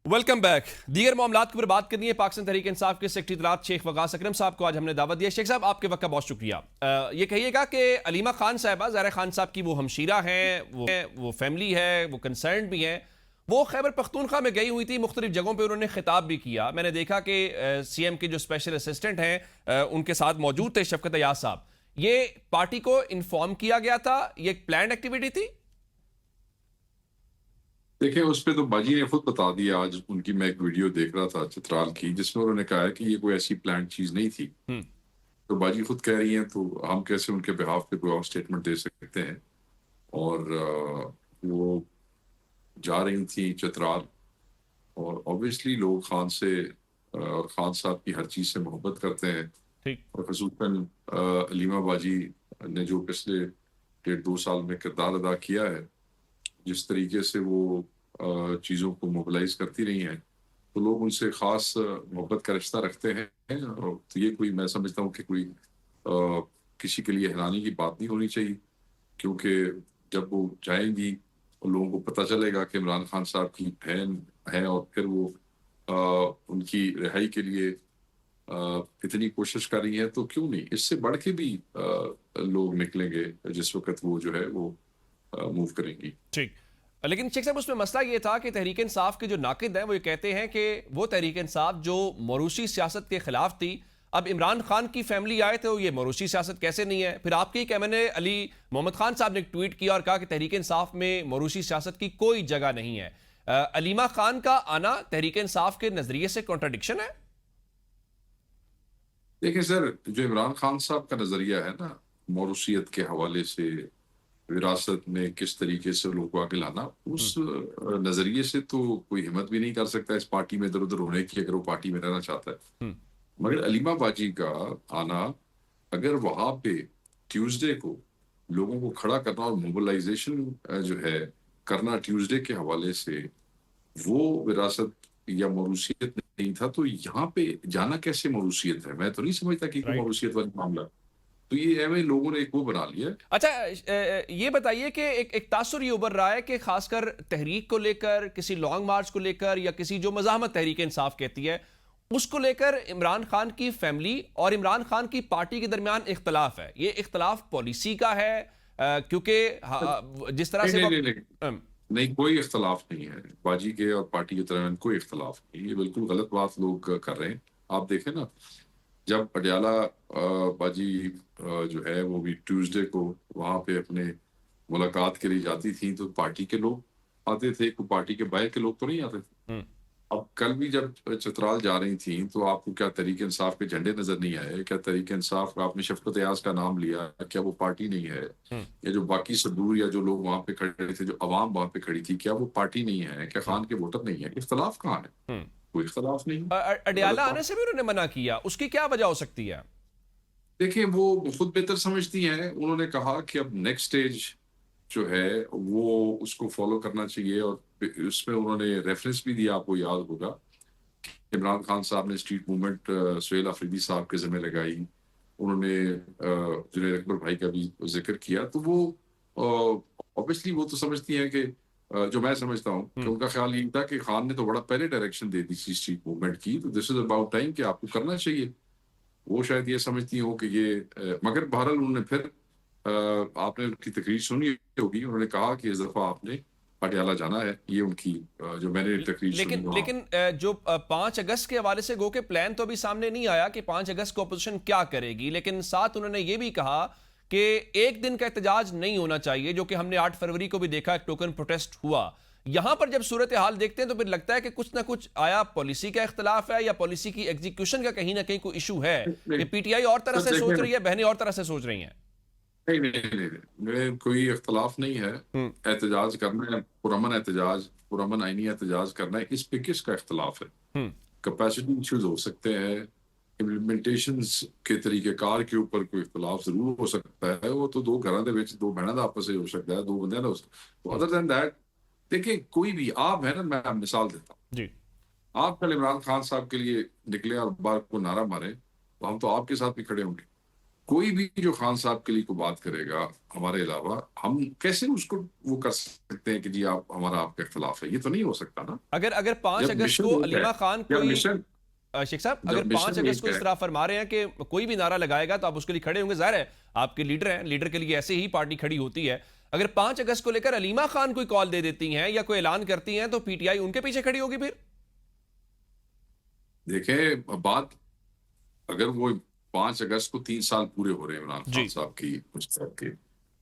Welcome back. दीगर मामलात के ऊपर बात करनी है। पाकिस्तान तहरीक इंसाफ के सेक्रेटरी इत्तलात शेख वकास अकरम साहब को आज हमने दावत दिया। शेख साहब, आपके वक्त का बहुत शुक्रिया। ये कहिएगा कि अलीमा खान साहिबा, ज़ाहिरा खान साहब की वो हमशीरा हैं, वो फैमिली है, वो कंसर्न भी हैं। वो खैबर पख्तूनख्वा में गई हुई थी, मुख्तलिफ जगहों पर उन्होंने खिताब भी किया। मैंने देखा कि CM के जो स्पेशल असिस्टेंट हैं उनके साथ मौजूद थे शफकत अयाज साहब। ये पार्टी को इन्फॉर्म किया गया था, ये एक प्लान्ड एक्टिविटी थी। देखिए, उस पे तो बाजी ने खुद बता दिया। आज उनकी मैं एक वीडियो देख रहा था चित्राल की, जिसमें उन्होंने कहा है कि ये कोई ऐसी प्लान चीज नहीं थी। हम्म। तो बाजी खुद कह रही हैं, तो हम कैसे उनके बिहाफ पे कोई और स्टेटमेंट दे सकते हैं। और वो जा रही थी चित्राल, और ऑब्वियसली लोग खान से और खान साहब की हर चीज से मोहब्बत करते हैं। ठीक। और खसूसन अलीमा बाजी ने जो पिछले 1.5-2 साल में किरदार अदा किया है, जिस तरीके से वो चीज़ों को मोबिलाइज करती रही हैं, तो लोग उनसे ख़ास मोहब्बत का रिश्ता रखते हैं। और तो ये कोई, मैं समझता हूँ कि कोई किसी के लिए हैरानी की बात नहीं होनी चाहिए, क्योंकि जब वो जाएंगी और लोगों को पता चलेगा कि इमरान खान साहब की बहन है, और फिर वो उनकी रिहाई के लिए इतनी कोशिश कर रही है, तो क्यों नहीं, इससे बढ़ के भी लोग निकलेंगे जिस वक्त वो जो है वो मूव करेंगी। ठीक। लेकिन शेख साहब, उसमें मसला ये था कि तहरीक इंसाफ के जो नाकिद हैं वो ये कहते हैं कि वो तहरीक इंसाफ जो मरूसी सियासत के खिलाफ थी, अब इमरान खान की फैमिली आए तो ये मरूसी सियासत कैसे नहीं है। फिर आपके एक MNA अली मोहम्मद खान साहब ने एक ट्वीट किया और कहा कि तहरीक इंसाफ में मरूसी सियासत की कोई जगह नहीं है। अलीमा खान का आना तहरीक इंसाफ के नजरिए से कॉन्ट्रडिक्शन है। देखिए सर, जो इमरान खान साहब का नजरिया है ना, मौरूसियत के हवाले से, विरासत में किस तरीके से लोगों को आगे लाना, हम्म। उस नजरिए से तो कोई हिम्मत भी नहीं कर सकता इस पार्टी में इधर उधर होने की, अगर वो पार्टी में रहना चाहता है। हम्म। मगर अलीमा बाजी का आना, अगर वहां पे ट्यूसडे को लोगों को खड़ा करना और मोबिलाइजेशन जो है करना ट्यूसडे के हवाले से, वो विरासत या मौरूसियत नहीं था, तो यहाँ पे जाना कैसे मौरूसियत है? मैं तो नहीं समझता कि कोई राइट। मौरूसियत वाला मामला। तो ये एवं लोगों ने एक वो बना लिया। अच्छा, ये बताइए कि एक तासुर ये उभर रहा है कि खासकर तहरीक को लेकर, किसी लॉन्ग मार्च को लेकर या किसी जो मज़ाहमत तहरीक इंसाफ कहती है उसको लेकर इमरान खान की फैमिली और इमरान खान की पार्टी के दरमियान इख्तलाफ है। ये इख्तलाफ पॉलिसी का है, क्योंकि जिस तरह नहीं से नहीं वो नहीं नहीं, नहीं कोई इख्तलाफ नहीं है बाजी के और पार्टी के दरमियान, कोई इख्तलाफ नहीं। ये बिल्कुल गलत बात लोग कर रहे हैं। आप देखें ना, जब अडयाला बाजी जो है वो भी ट्यूसडे को वहां पे अपने मुलाकात के लिए जाती थी, तो पार्टी के लोग आते थे, कोई पार्टी के बाहर के लोग तो नहीं आते थे। हम्म। अब कल भी जब चित्राल जा रही थी, तो आपको क्या तहरीक इंसाफ के झंडे नजर नहीं आए? क्या तहरीक इंसाफ का, आपने शफकत अयाज का नाम लिया, क्या वो पार्टी नहीं है? हम्म। या जो बाकी सदूर या जो लोग वहां पे खड़े थे, जो अवाम वहां पे खड़ी थी, क्या वो पार्टी नहीं है? क्या हम्म। खान के वोटर नहीं है? इख्तलाफ कहाँ है? हम्म। कोई इख्तलाफ नहीं है। गलत अडयाला आने बात। से भी उन्होंने मना किया, उसकी क्या वजह हो सकती है। देखिए, वो खुद बेहतर समझती हैं। उन्होंने कहा कि अब नेक्स्ट स्टेज जो है वो उसको फॉलो करना चाहिए, और उसमें उन्होंने रेफरेंस भी दिया, आपको याद होगा। इमरान खान साहब ने स्ट्रीट मूवमेंट सुहेल अफरीदी साहब के जिम्मे लगाई। उन्होंने जुनैद अकबर भाई का भी जिक्र किया। तो वो ऑब्वियसली वो तो समझती हैं कि जो मैं समझता हूँ कि हम्म। उनका ख्याल ये था कि खान ने तो बड़ा पहले डायरेक्शन दे दी थी स्ट्रीट मूवमेंट की, तो दिस इज अबाउट टाइम कि आपको करना चाहिए। वो शायद ये समझती हो कि ये मगर बहरहाल उन्होंने फिर आपने उनकी तकरीर सुनी होगी, उन्होंने कहा कि इस दफा आपने पटियाला जाना है। ये उनकी जो मैंने तकरीर सुनी लेकिन वहाँ। लेकिन जो 5 अगस्त के हवाले से गो के प्लान तो अभी सामने नहीं आया कि 5 अगस्त को अपोजिशन क्या करेगी, लेकिन साथ उन्होंने ये भी कहा कि एक दिन का एहतजाज नहीं होना चाहिए, जो कि हमने 8 फरवरी को भी देखा, एक टोकन प्रोटेस्ट हुआ। यहां पर जब सूरत हाल देखते हैं तो फिर लगता है कि कुछ ना कुछ आया पॉलिसी का इख्तलाफ है या पॉलिसी की एग्जीक्यूशन का कहीं ना कहीं कोई इशू है नहीं, कि PTI और तरह तो से देखिए सोच ना, रही है, बहनें और तरह से सोच रही हैं। नहीं नहीं नहीं नहीं, मेरे कोई इख्तलाफ नहीं है। हम्म। एहतजाज करना है, पुरअमन एहतजाज, पुरअमन आईनी एहतजाज करना है, इस पे किसका इख्तलाफ है? हम्म। कैपेसिटी इश्यूज हो सकते हैं, इम्प्लीमेंटेशन के तरीकेकार के ऊपर कोई इख्तलाफ जरूर हो सकता है। वो तो दो घरों के विच दो बहनों का आपस में हो सकता है, दो बंदे हो सकता है। तो हम्म। अदर देन दैट, देखिए कोई भी आप है ना, मैं मिसाल देता हूँ। जी। आप कल इमरान खान साहब के लिए निकले और बार को नारा मारे, तो हम तो आपके साथ भी खड़े होंगे। कोई भी जो खान साहब के लिए को बात करेगा हमारे अलावा, हम कैसे उसको वो कर सकते हैं कि जी आप हमारा आपका इख्तलाफ है? ये तो नहीं हो सकता ना। अगर अगर 5 जब अगस्त को मिशन एक है, अलीमा खान या कोई मिशन, शेख साहब, अगर जब 5 मिशन अगस्त एक को इस है, तरह फरमा रहे हैं कि कोई भी नारा लगाएगा तो आप उसके लिए खड़े होंगे, जाहिर है आपके लीडर हैं, लीडर के लिए ऐसे ही पार्टी खड़ी होती है। अगर 5 अगस्त को लेकर अलीमा खान कोई कॉल दे देती हैं या कोई ऐलान करती हैं तो पीटीआई उनके पीछे खड़ी होगी फिर? देखें बात, अगर वो 5 अगस्त को 3 साल पूरे हो रहे हैं इमरान खान जी। साहब की उस तरह के,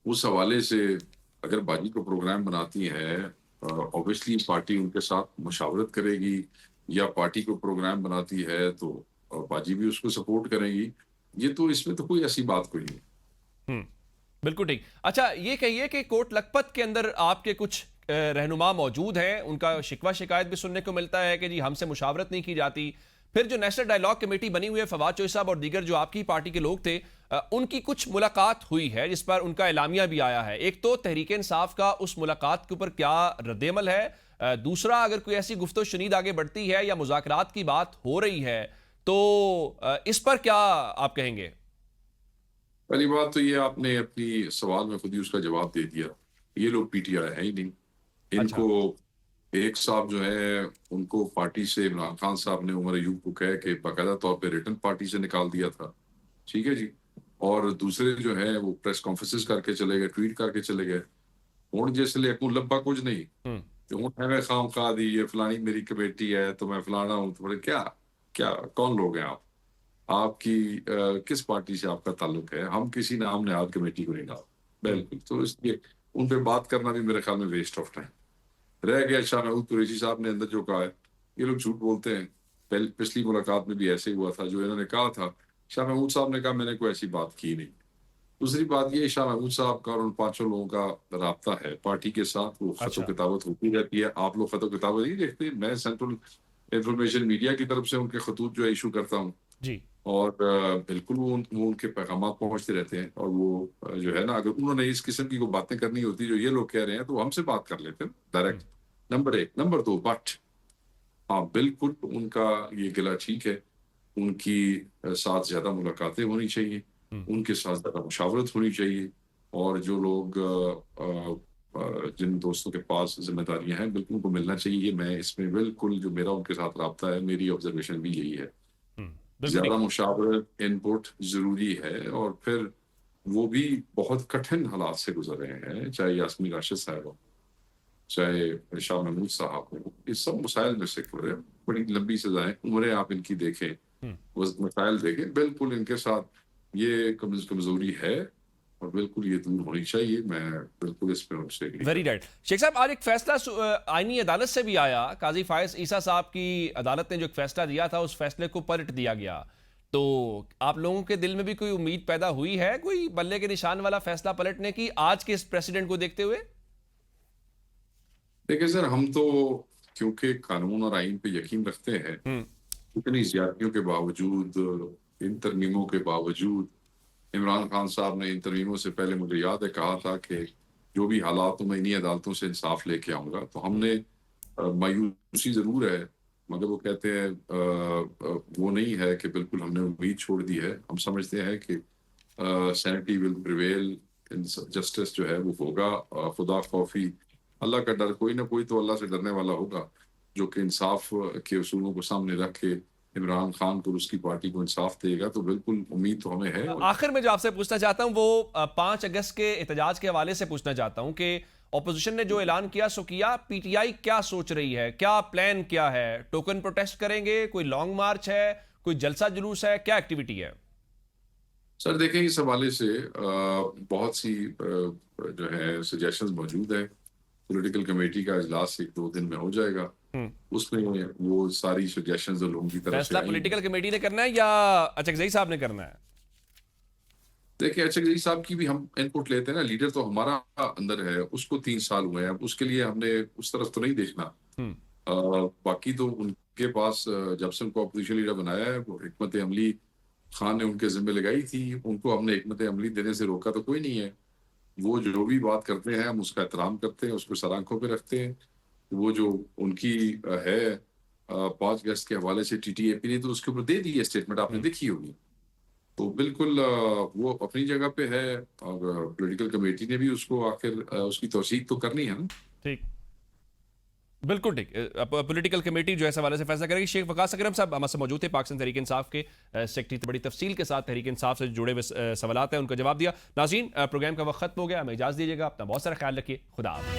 उस हवाले से अगर बाजी को प्रोग्राम बनाती है, ऑब्वियसली पार्टी उनके साथ मुशावरत करेगी, या पार्टी को प्रोग्राम बनाती है तो बाजी भी उसको सपोर्ट करेगी। ये तो इसमें तो कोई ऐसी बात कोई नहीं। हम्म, बिल्कुल ठीक। अच्छा, ये कहिए कि कोट लखपत के अंदर आपके कुछ रहनुमा मौजूद हैं, उनका शिकवा शिकायत भी सुनने को मिलता है कि जी हमसे मुशावरत नहीं की जाती। फिर जो नेशनल डायलॉग कमेटी बनी हुई है, फवाद चौधरी साहब और दीगर जो आपकी पार्टी के लोग थे, उनकी कुछ मुलाकात हुई है जिस पर उनका एलामिया भी आया है। एक तो तहरीक इंसाफ का उस मुलाकात के ऊपर क्या रद्देमल है, दूसरा अगर कोई ऐसी गुफ्तगू शुनीद आगे बढ़ती है या मुज़ाकरात की बात हो रही है तो इस पर क्या आप कहेंगे? पहली बात तो ये आपने अपनी सवाल में खुद ही उसका जवाब दे दिया। ये लोग पीटीआई है ही नहीं। अच्छा। इनको एक साहब जो है उनको पार्टी से इमरान खान साहब ने उमर अयूब को कह के बाकायदा तौर पे रिटर्न पार्टी से निकाल दिया था। ठीक है जी। और दूसरे जो है वो प्रेस कॉन्फ्रेंसेस करके चले गए, ट्वीट करके चले गए। हूं जिसले अकू लब्बा कुछ नहीं, हम्म। तो हूं एवं खाम खा दी ये फलानी मेरी कमेटी है तो मैं फलाना हूं, तो बोले क्या, क्या कौन लोग हैं आप? आपकी किस पार्टी से आपका ताल्लुक है? हम किसी नाम नहाद कमेटी को नहीं डाल, हम्म। बिल्कुल। तो इसलिए उन पे बात करना भी मेरे ख्याल में वेस्ट ऑफ टाइम रह गया। शाह महमूद कुरैशी साहब ने अंदर जो कहा है, ये लोग झूठ बोलते हैं। पिछली मुलाकात में भी ऐसे ही हुआ था, जो इन्होंने कहा था शाह महमूद साहब ने कहा मैंने कोई ऐसी बात की नहीं। दूसरी बात ये, शाह महमूद साहब का और उन 5 लोगों का राब्ता है पार्टी के साथ, वो खतो अच्छा। किताबत होती रहती है। आप लोग खतो किताबत नहीं देखते, मैं सेंट्रल इंफॉर्मेशन मीडिया की तरफ से उनके खतूत जो है इशू करता हूँ। जी। और बिल्कुल वो उनके पैगाम पहुंचते रहते हैं। और वो जो है ना, अगर उन्होंने इस किस्म की कोई बातें करनी होती जो ये लोग कह रहे हैं, तो वो हमसे बात कर लेते हैं डायरेक्ट। नंबर एक। नंबर दो, बट हाँ बिल्कुल उनका ये गिला ठीक है। उनकी साथ ज्यादा मुलाकातें होनी चाहिए, हम्म। उनके साथ ज्यादा मुशावरत होनी चाहिए। और जो लोग जिन दोस्तों के पास जिम्मेदारियां हैं, बिल्कुल उनको मिलना चाहिए। मैं इसमें बिल्कुल, जो मेरा उनके साथ रब्ता है, मेरी ऑब्जर्वेशन भी यही है। बिल्कुल ज्यादा ठीक। मुशावरत इनपुट जरूरी है। और फिर वो भी बहुत कठिन हालात से गुजर रहे हैं, चाहे यास्मीन राशिद साहब हो, चाहे शाह महमूद साहब हो। इस सब मसाइल में से गुजरे, बड़ी लंबी सजाएं, उम्रें आप इनकी देखें, हम्म। वो मसाइल देखें, बिल्कुल इनके साथ ये कमजोरी है और बिल्कुल ये दूर होनी चाहिए। मैं बिल्कुल इस पर उनसे एग्री वेरी करता राइट शेख साहब, आज एक फैसला आईनी अदालत से भी आया। काजी फायज ईसा साहब की अदालत ने जो एक फैसला दिया था, उस फैसले को पलट दिया गया। तो आप लोगों के दिल में भी कोई उम्मीद पैदा हुई है कोई बल्ले के निशान वाला फैसला पलटने की आज के इस प्रेसिडेंट को देखते हुए? हूं। देखिए सर, हम तो क्योंकि कानून और आइन पे यकीन रखते हैं, हम्म। इतनी ज्यादतियों के बावजूद, इन तरमीमों के बावजूद, इमरान खान साहब ने इन तरमीमों से पहले, मुझे याद है, कहा था कि जो भी हालात हो मैं इन्हीं अदालतों से इंसाफ लेके आऊंगा। तो हमने मायूसी जरूर है, मगर वो कहते हैं वो नहीं है कि बिल्कुल हमने उम्मीद छोड़ दी है। हम समझते हैं कि सैनिटी विल प्रिवेल, जस्टिस जो है वो होगा। खुदा खौफी, अल्लाह का डर, कोई ना कोई तो अल्लाह से डरने वाला होगा जो कि इंसाफ के उसूलों को सामने रख के इमरान खान को और उसकी पार्टी को इंसाफ देगा। तो बिल्कुल उम्मीद तो हमें है। आखिर में जो आपसे पूछना चाहता हूं वो 5 अगस्त के एहतजाज के हवाले से पूछना चाहता हूं कि ऑपोजिशन ने जो ऐलान किया सो किया, पीटीआई क्या सोच रही है, क्या प्लान क्या है? टोकन प्रोटेस्ट करेंगे, कोई लॉन्ग मार्च है, कोई जलसा जुलूस है, क्या एक्टिविटी है? सर देखें, इस हवाले से बहुत सी जो है सजेशंस मौजूद है। पॉलिटिकल कमेटी का इजलास 1-2 दिन में हो जाएगा। हम्म। उसमें वो सारी सजेशंस लोगों की तरफ से फैसला आई हैं। पॉलिटिकल कमेटी ने करना है या अचकजई साहब ने करना है? देखिए अचकजई साहब की भी हम इनपुट लेते हैं ना। लीडर तो हमारा अंदर है, उसको 3 साल हुए हैं, अब उसके लिए हमने उस तरफ तो नहीं देखना। हम्म। बाकी तो उनके पास जब से उनको अपोजिशन लीडर बनाया है, वो हिकमत अमली खान ने उनके जिम्मे लगाई थी। उनको हमने हिकमत अमली देने से रोका तो कोई नहीं है। वो जो भी बात करते हैं हम उसका एहतराम करते हैं, उसको सर आंखों पे रखते हैं। वो जो उनकी है 5 अगस्त के हवाले से टीटीएपी ने तो उसके ऊपर दे दी है स्टेटमेंट, आपने हम्म। देखी होगी। तो बिल्कुल वो अपनी जगह पे है, और पॉलिटिकल कमेटी ने भी उसको आखिर उसकी तौसीक तो करनी है ना। ठीक, बिल्कुल ठीक। पॉलिटिकल कमेटी जो है इस हवाले से फैसला करेगी। शेख वकास अकरम साहब हमारे मौजूद थे, पाकिस्तान तहरीक इंसाफ के सेक्रेटरी। बड़ी तफसील के साथ तहरीक इंसाफ से जुड़े हुए सवाल हैं, उनका जवाब दिया। नाज़रीन, प्रोग्राम का वक्त खत्म हो गया, हमें इजाज़त दीजिएगा। अपना बहुत सारा ख्याल रखिए। खुदा हाफ़िज़।